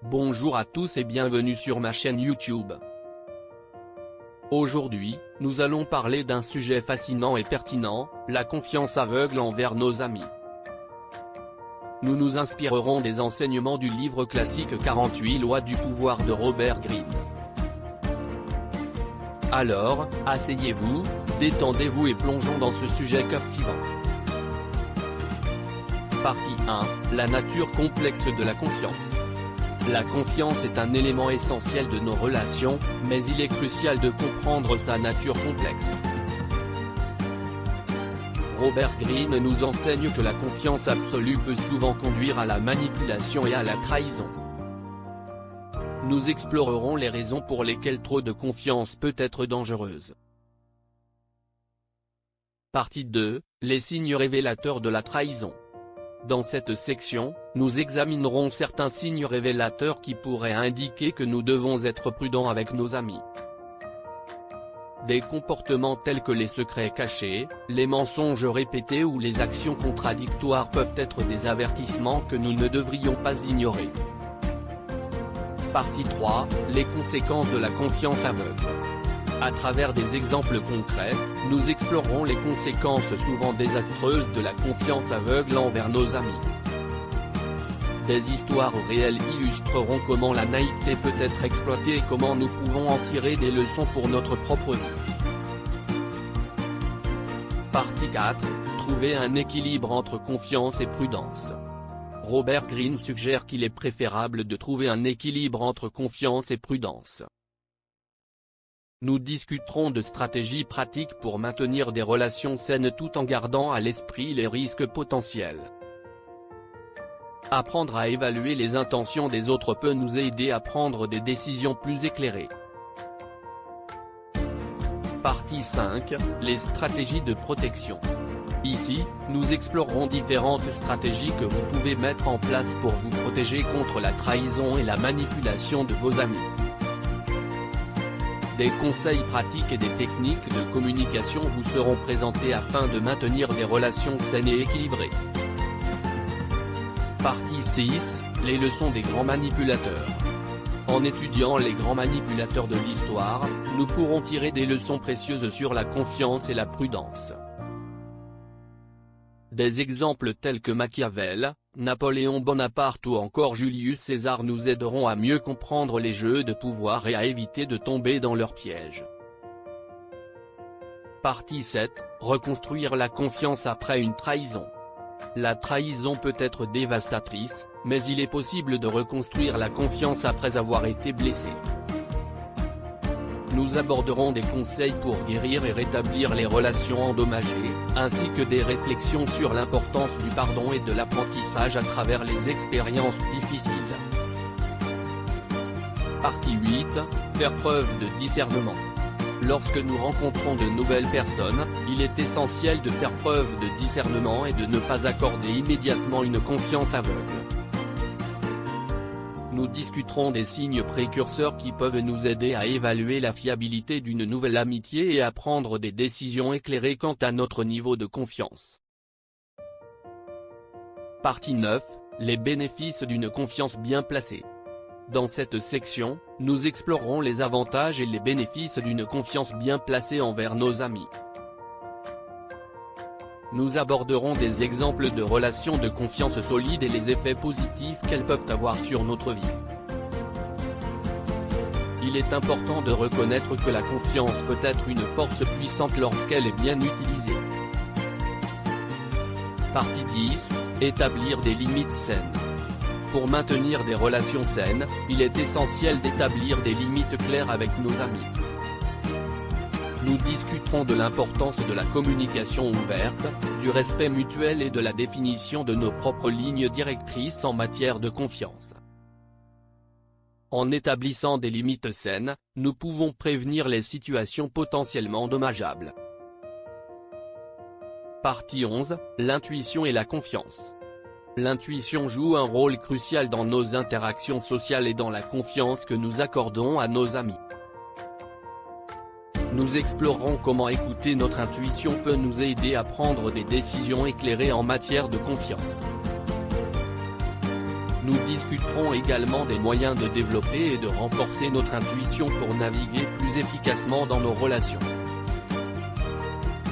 Bonjour à tous et bienvenue sur ma chaîne YouTube. Aujourd'hui, nous allons parler d'un sujet fascinant et pertinent, la confiance aveugle envers nos amis. Nous nous inspirerons des enseignements du livre classique 48 lois du pouvoir de Robert Greene. Alors, asseyez-vous, détendez-vous et plongeons dans ce sujet captivant. Partie 1, la nature complexe de la confiance. La confiance est un élément essentiel de nos relations, mais il est crucial de comprendre sa nature complexe. Robert Greene nous enseigne que la confiance absolue peut souvent conduire à la manipulation et à la trahison. Nous explorerons les raisons pour lesquelles trop de confiance peut être dangereuse. Partie 2, les signes révélateurs de la trahison. Dans cette section, nous examinerons certains signes révélateurs qui pourraient indiquer que nous devons être prudents avec nos amis. Des comportements tels que les secrets cachés, les mensonges répétés ou les actions contradictoires peuvent être des avertissements que nous ne devrions pas ignorer. Partie 3, les conséquences de la confiance aveugle. À travers des exemples concrets, nous explorerons les conséquences souvent désastreuses de la confiance aveugle envers nos amis. Des histoires réelles illustreront comment la naïveté peut être exploitée et comment nous pouvons en tirer des leçons pour notre propre vie. Partie 4, trouver un équilibre entre confiance et prudence. Robert Greene suggère qu'il est préférable de trouver un équilibre entre confiance et prudence. Nous discuterons de stratégies pratiques pour maintenir des relations saines tout en gardant à l'esprit les risques potentiels. Apprendre à évaluer les intentions des autres peut nous aider à prendre des décisions plus éclairées. Partie 5, les stratégies de protection. Ici, nous explorerons différentes stratégies que vous pouvez mettre en place pour vous protéger contre la trahison et la manipulation de vos amis. Des conseils pratiques et des techniques de communication vous seront présentés afin de maintenir des relations saines et équilibrées. Partie 6, les leçons des grands manipulateurs. En étudiant les grands manipulateurs de l'histoire, nous pourrons tirer des leçons précieuses sur la confiance et la prudence. Des exemples tels que Machiavel, Napoléon Bonaparte ou encore Julius César nous aideront à mieux comprendre les jeux de pouvoir et à éviter de tomber dans leurs pièges. Partie 7, reconstruire la confiance après une trahison. La trahison peut être dévastatrice, mais il est possible de reconstruire la confiance après avoir été blessé. Nous aborderons des conseils pour guérir et rétablir les relations endommagées, ainsi que des réflexions sur l'importance du pardon et de l'apprentissage à travers les expériences difficiles. Partie 8, faire preuve de discernement. Lorsque nous rencontrons de nouvelles personnes, il est essentiel de faire preuve de discernement et de ne pas accorder immédiatement une confiance aveugle. Nous discuterons des signes précurseurs qui peuvent nous aider à évaluer la fiabilité d'une nouvelle amitié et à prendre des décisions éclairées quant à notre niveau de confiance. Partie 9, les bénéfices d'une confiance bien placée. Dans cette section, nous explorerons les avantages et les bénéfices d'une confiance bien placée envers nos amis. Nous aborderons des exemples de relations de confiance solides et les effets positifs qu'elles peuvent avoir sur notre vie. Il est important de reconnaître que la confiance peut être une force puissante lorsqu'elle est bien utilisée. Partie 10, établir des limites saines. Pour maintenir des relations saines, il est essentiel d'établir des limites claires avec nos amis. Nous discuterons de l'importance de la communication ouverte, du respect mutuel et de la définition de nos propres lignes directrices en matière de confiance. En établissant des limites saines, nous pouvons prévenir les situations potentiellement dommageables. Partie 11, l'intuition et la confiance. L'intuition joue un rôle crucial dans nos interactions sociales et dans la confiance que nous accordons à nos amis. Nous explorerons comment écouter notre intuition peut nous aider à prendre des décisions éclairées en matière de confiance. Nous discuterons également des moyens de développer et de renforcer notre intuition pour naviguer plus efficacement dans nos relations.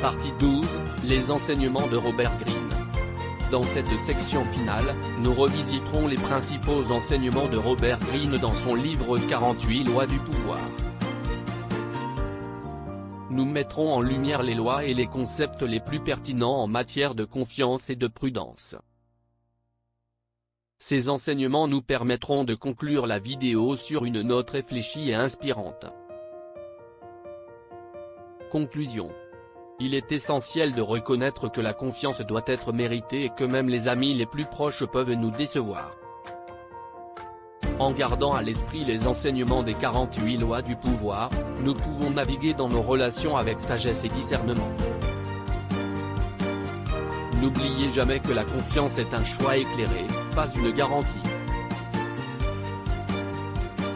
Partie 12, les enseignements de Robert Greene. Dans cette section finale, nous revisiterons les principaux enseignements de Robert Greene dans son livre 48 lois du pouvoir. Nous mettrons en lumière les lois et les concepts les plus pertinents en matière de confiance et de prudence. Ces enseignements nous permettront de conclure la vidéo sur une note réfléchie et inspirante. Conclusion. Il est essentiel de reconnaître que la confiance doit être méritée et que même les amis les plus proches peuvent nous décevoir. En gardant à l'esprit les enseignements des 48 lois du pouvoir, nous pouvons naviguer dans nos relations avec sagesse et discernement. N'oubliez jamais que la confiance est un choix éclairé, pas une garantie.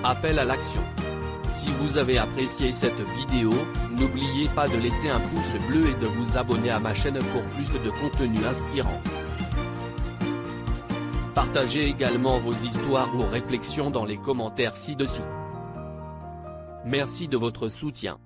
Appel à l'action. Si vous avez apprécié cette vidéo, n'oubliez pas de laisser un pouce bleu et de vous abonner à ma chaîne pour plus de contenu inspirant. Partagez également vos histoires ou réflexions dans les commentaires ci-dessous. Merci de votre soutien.